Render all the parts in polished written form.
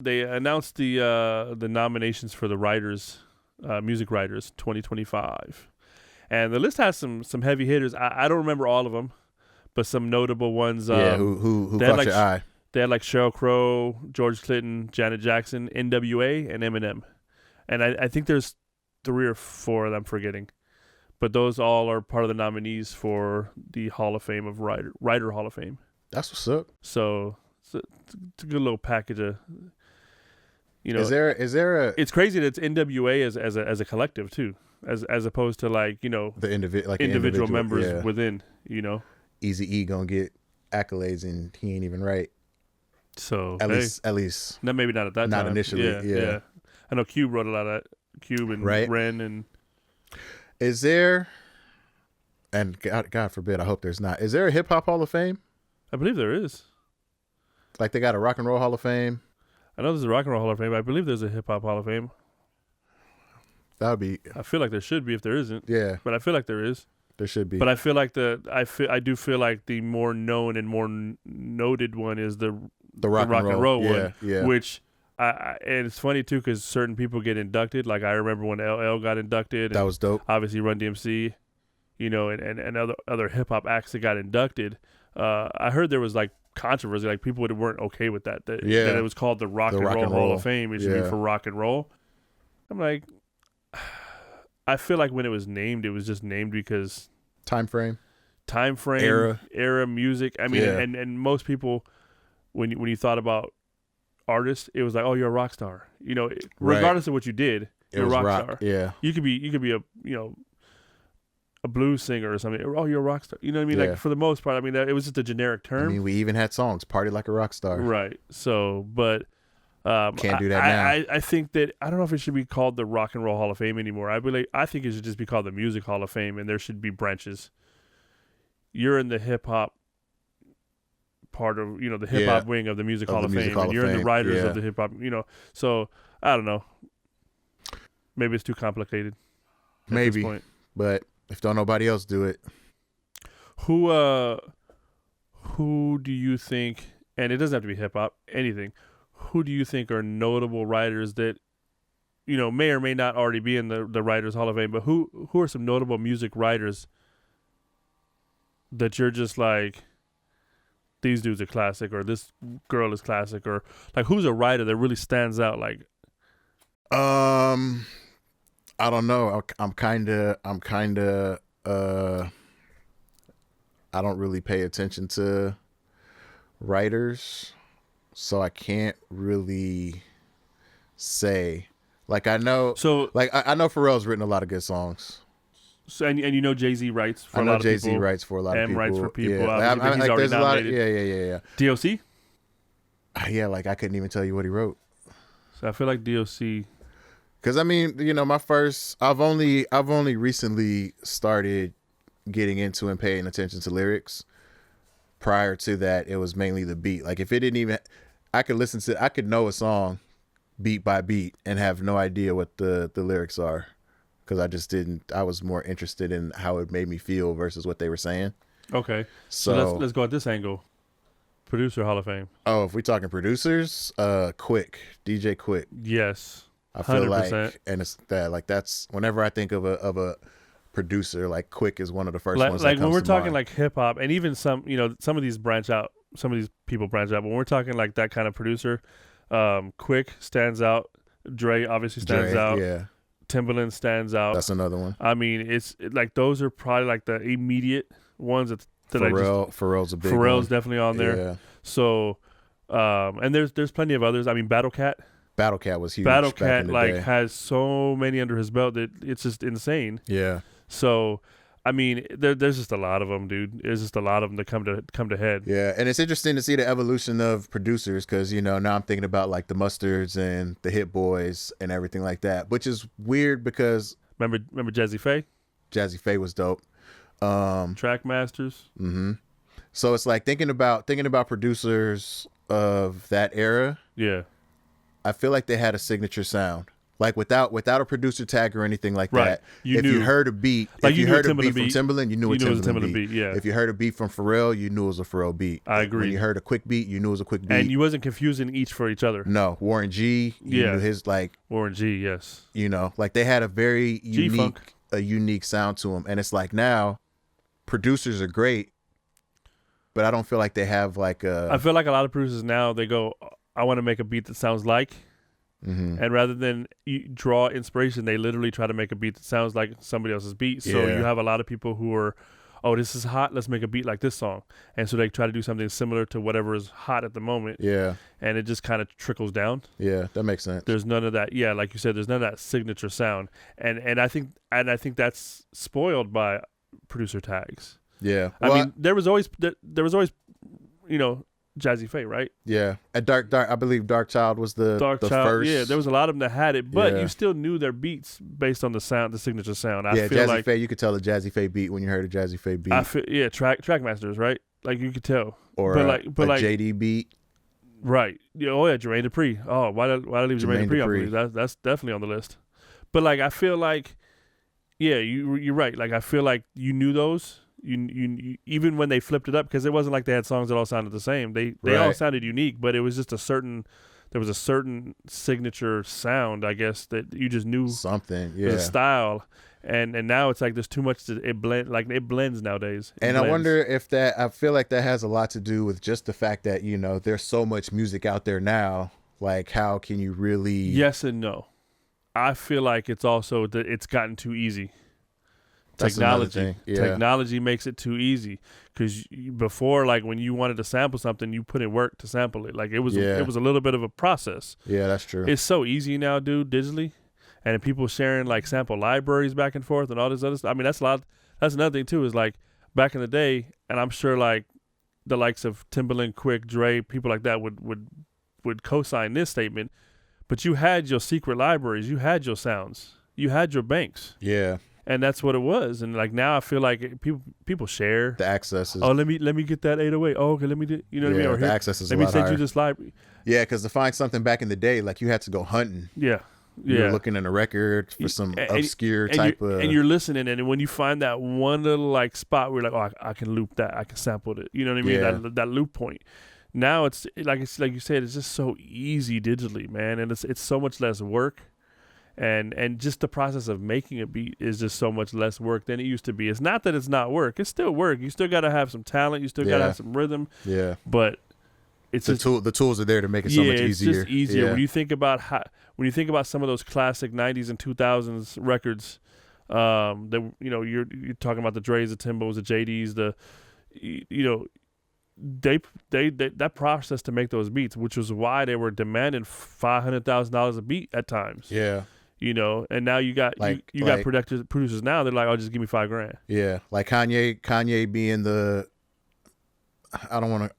They announced the nominations for the writers, music writers 2025, and the list has some heavy hitters. I don't remember all of them, but some notable ones. Who caught your eye? They had like Sheryl Crow, George Clinton, Janet Jackson, NWA, and Eminem, and I think there's 3 or 4 that I'm forgetting, but those all are part of the nominees for the Hall of Fame of Writer Hall of Fame. That's what's up. So it's a good little package of. Is there a? It's crazy that it's NWA as a collective too, as opposed to like the individual members within. Eazy-E gonna get accolades and he ain't even right. So at least no, maybe not at that time. Not initially. Yeah. I know Cube wrote a lot of that. Cube and Ren and. Is there? And God forbid, I hope there's not. Is there a hip hop Hall of Fame? I believe there is. Like they got a Rock and Roll Hall of Fame. I know there's a Rock and Roll Hall of Fame. I believe there's a Hip Hop Hall of Fame. That would be. I feel like there should be if there isn't. Yeah, but I feel like there is. There should be. But I feel like I do feel like the more known and more noted one is the rock and roll one. Yeah. Which and it's funny too because certain people get inducted. Like I remember when LL got inducted. That was dope. Obviously, Run DMC, and other hip hop acts that got inducted. I heard there was like controversy, like people weren't okay with that it was called the Rock and Roll Hall of Fame. It should be for rock and roll. I'm like, I feel like when it was named, it was just named because time frame, era, music. I mean, and most people, when you thought about artists, it was like, oh, you're a rock star. Regardless of what you did, you're a rock star. Yeah, you could be a blues singer or something. Oh, you're a rock star. You know what I mean? Yeah. Like for the most part, I mean, it was just a generic term. I mean, we even had songs, "Party Like a Rock Star." Right. So, but can't do that now. I think that I don't know if it should be called the Rock and Roll Hall of Fame anymore. I think it should just be called the Music Hall of Fame, and there should be branches. You're in the hip hop part of the hip hop wing of the Music Hall of Fame, and you're in the writers of the hip hop. So I don't know. Maybe it's too complicated. Maybe, but. If don't nobody else do it, who do you think? And it doesn't have to be hip hop. Anything. Who do you think are notable writers that may or may not already be in the Writers Hall of Fame? But who are some notable music writers that you're just like, these dudes are classic, or this girl is classic, or like who's a writer that really stands out? Like, I don't know. I'm kind of I don't really pay attention to writers, so I can't really say. Like I know Pharrell's written a lot of good songs. So and Jay-Z writes for a lot of people. Jay-Z writes for a lot of people. M writes for people. Yeah. He's already nominated. Yeah. DOC? Yeah, like I couldn't even tell you what he wrote. So I feel like DOC. Because I mean, I've only recently started getting into and paying attention to lyrics. Prior to that, it was mainly the beat. Like if it didn't even, I could know a song beat by beat and have no idea what the lyrics are. Because I was more interested in how it made me feel versus what they were saying. Okay. So let's go at this angle. Producer Hall of Fame. Oh, if we're talking producers, Quick, DJ Quick. Yes. I feel 100%. like, and it's that, like that's whenever I think of a producer, like Quick is one of the first ones. Like that when we're talking mind. like hip hop, and even some of these branch out. Some of these people branch out. But when we're talking like that kind of producer, Quick stands out. Dre obviously stands out. Yeah. Timbaland stands out. That's another one. I mean, it's like those are probably like the immediate ones that Pharrell's a big one. Pharrell's definitely on there. Yeah. So, and there's plenty of others. I mean, Battle Cat was huge. Battle Cat has so many under his belt that it's just insane. Yeah. So, I mean, there's just a lot of them, dude. There's just a lot of them that come to head. Yeah, and it's interesting to see the evolution of producers because now I'm thinking about like the Mustards and the Hit Boys and everything like that, which is weird because remember Jazzy Faye? Jazzy Faye was dope. Trackmasters. Mm-hmm. So it's like thinking about producers of that era. Yeah. I feel like they had a signature sound. Like without a producer tag or anything like Right. that. You if knew. you heard a beat, Like, if you you knew heard a a beat from beat. Timbaland, you knew a You knew it was a Timbaland Timbaland beat. beat, yeah. If you heard a beat from Pharrell, you knew it was a Pharrell beat. I agree. When you heard a quick beat, you knew it was a quick beat. And you wasn't confusing each for each other. No, Warren G, you Yeah. knew his like, Warren G, yes. you know, like they had a very G-Funk. unique sound to them. And it's like now producers are great, but I don't feel like they have like a. I feel like a lot of producers now, they go, I want to make a beat that sounds like. Mhm. And rather than draw inspiration, they literally try to make a beat that sounds like somebody else's beat. So Yeah. you have a lot of people who are, oh, this is hot, let's make a beat like this song. And so they try to do something similar to whatever is hot at the moment. Yeah, And it just kind of trickles down. yeah, that makes sense. There's none of that. Yeah, like you said, there's none of that signature sound. And I think that's spoiled by producer tags. Yeah, I mean, there was always you know, Jazzy Faye, right? yeah. And Dark, I believe Dark Child was the Child, first. yeah. There was a lot of them that had it, but Yeah. you still knew their beats based on the sound, the signature sound. I Yeah, feel Jazzy like Faye, you could tell a Jazzy Faye beat when you heard a Jazzy Faye beat. track masters, right? Like you could tell, or but a JD beat. right? Yeah, oh yeah, Jermaine Dupri. Oh, why did I leave Jermaine Dupri Dupri. off? That's definitely on the list. But like, I feel like, yeah, you're right. Like, I feel like you knew those. You even when they flipped it up, because it wasn't like they had songs that all sounded the same. They all Right. sounded unique, but it was just there was a certain signature sound, I guess, that you just knew. Something, There's yeah. a style, and now it's like there's too much it blends nowadays. It And I blends. wonder if I feel like that has a lot to do with just the fact that, you know, there's so much music out there now. Like, how can you really? Yes and no. I feel like it's also that it's gotten too easy. That's another Technology, thing. Yeah. technology makes it too easy. Because before, like when you wanted to sample something, you put in work to sample it. Like it was Yeah. a little bit of a process. Yeah, that's true. It's so easy now, dude, digitally, and people sharing like sample libraries back and forth and all this other stuff. I mean, that's a lot. That's another thing too. Is like back in the day, and I'm sure like the likes of Timbaland, Quick, Dre, people like that would co-sign this statement. But you had your secret libraries, you had your sounds, you had your banks, Yeah, and that's what it was. And like now, I feel like people share. the access is. Oh, let me get that 808. Oh, okay, let me do. You know what I mean? Yeah, Or the here, access is let a me lot send higher. you this library. Yeah, because to find something back in the day, like you had to go hunting. Yeah, You yeah. were looking in a record for some obscure and type you're, of. and you're listening, and when you find that one little like spot where you're like, oh, I can loop that, I can sample it. You know what I mean? Yeah. That loop point. Now it's like you said, it's just so easy digitally, man, and it's so much less work, and just the process of making a beat is just so much less work than it used to be. It's not that it's not work; it's still work. You still got to have some talent, you still got to Yeah. have some rhythm, Yeah, but it's the just the tools are there to make it so much it's easier. just easier. Yeah. When you think about some of those classic '90s and 2000s records, that you're talking about the Dre's, the Timbos, the JDs, they that process to make those beats, which was why they were demanding $500,000 a beat at times. Yeah, And now you got you got producers now. They're like, oh, just give me $5,000. yeah. Like Kanye being the. I don't want to.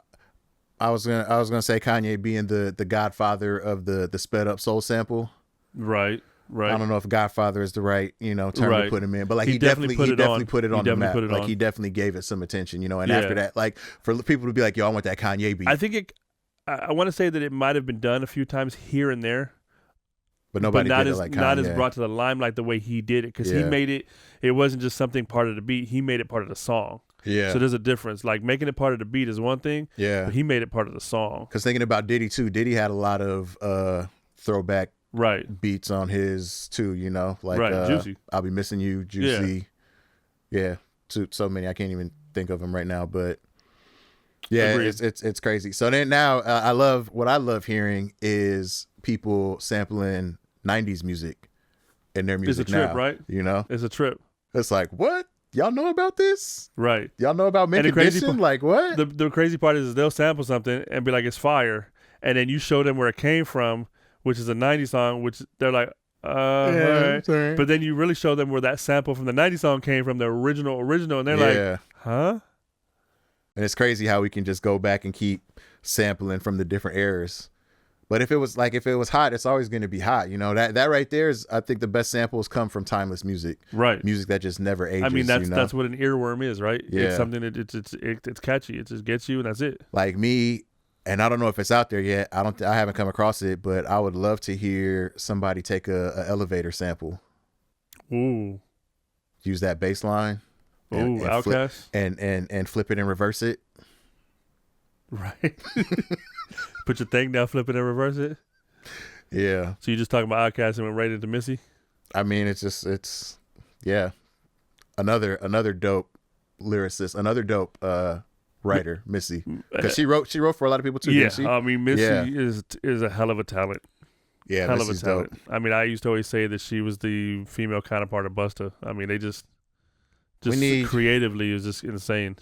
I was gonna say Kanye being the godfather of the sped up soul sample. Right. I don't know if godfather is the right term Right. to put him in, but like He he definitely definitely put it put it on the definitely map. put it Like on. he definitely gave it some attention, and Yeah. after that, like for people to be like, yo, I want that Kanye beat, I think I want to say that it might have been done a few times here and there, but nobody not did as it like Kanye. not as brought to the limelight the way he did it, because he Yeah. made it. It wasn't just something part of the beat. He made it part of the song. Yeah, So there's a difference. Like making it part of the beat is one thing, yeah. but he made it part of the song. Because thinking about Diddy too, Diddy had a lot of throwback Right. beats on his too. Like Right, Juicy. I'll be missing you, Juicy. Yeah, so many I can't even think of them right now, but yeah, Agreed. it's crazy. So then now I love hearing is people sampling '90s music in their music It's a trip, now. right? It's a trip. It's like, what? Y'all know about this? Right. Y'all know about Mint And the crazy Condition? part- Like what? The crazy part is they'll sample something and be like, it's fire. And then you show them where it came from, which is a 90s song, which they're like, all right. sorry. But then you really show them where that sample from the 90s song came from, the original, and they're like, huh? And it's crazy how we can just go back and keep sampling from the different eras. But if it was hot, it's always going to be hot. That right there is, I think the best samples come from timeless music. Right. Music that just never ages. I mean, that's what an earworm is, right? Yeah. It's something that it's catchy. It just gets you, and that's it. Like me, and I don't know if it's out there yet. I haven't come across it, but I would love to hear somebody take a elevator sample, Ooh. use that bass line, Ooh, Outkast. and flip it and reverse it. Right. Put your thing down, flip it, and reverse it. Yeah. So you just talking about Outkast and went right into Missy? I mean, it's yeah. Another dope lyricist, another dope writer, Missy, because she wrote for a lot of people too. Yeah, Didn't she? I mean, Missy is a hell of a talent. Yeah, Hell Missy's of a talent. dope. I mean, I used to always say that she was the female counterpart of Busta. I mean, they just creatively is just insane.